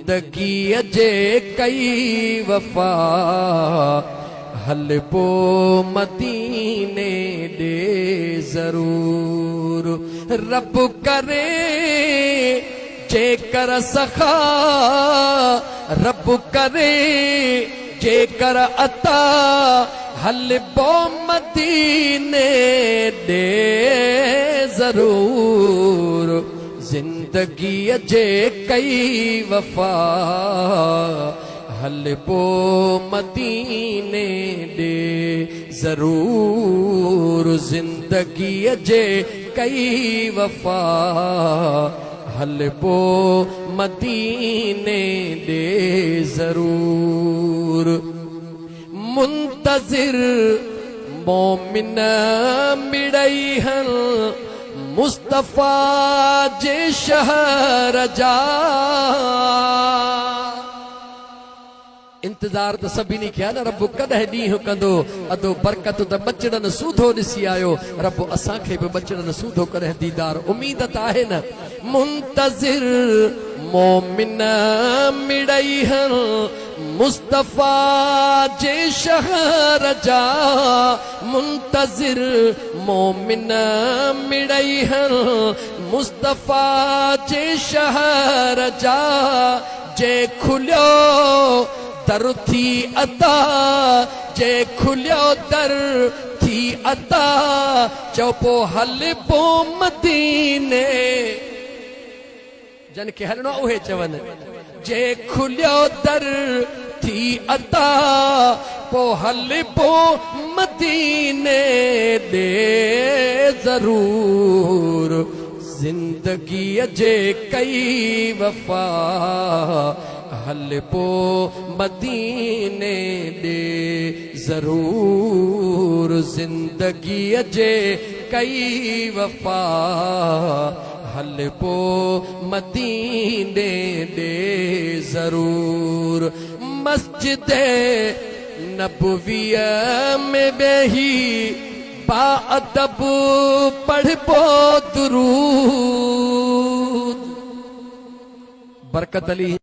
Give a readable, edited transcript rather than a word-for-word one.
जिंदगी जे कई वफा हलबो मदीने दे जरूर। रब करे जेकर सखा, रब करे जेकर अता हलबो मदीने दे जरूर। जिंदगी जे कई वफा हलबो मदीने दे जरूर। जिंदगी जे कई वफा हलबो मदीने दे जरूर। मुंतजिर मोमिन मिड़ई हल मुस्तफा जे शहर जा। इंतजार तो सभिनी किया न रब कदे ॾींहुं कंदो अदो बरकत त बचड़न सूधो ॾिसी आयो। रब असांखे बि बचड़न सूधो करे दीदार उम्मीद त आहे न। मुंतजिर मोमिन मिड़ई हल मुस्तफा जे शहर जा। मुंतजिर मोमिन मिड़ई हल मुस्तफा जे शहर जा। जे खुलियो दर थी अता, जे खुलियो दर थी अता चौपो हलबो मदीने। जन के हलणो उहे चवन जे खुलियो दर थी अता पो हलबो मदीने दे जरूर। जिंदगी जे कई वफा हलबो मदीने दे जरूर। जिंदगी जे कई वफा हलबो मदीने दे जरूर। मस्जिद नबविया में बेही बाअदब पढ़बो दुरूद। बरकत अली।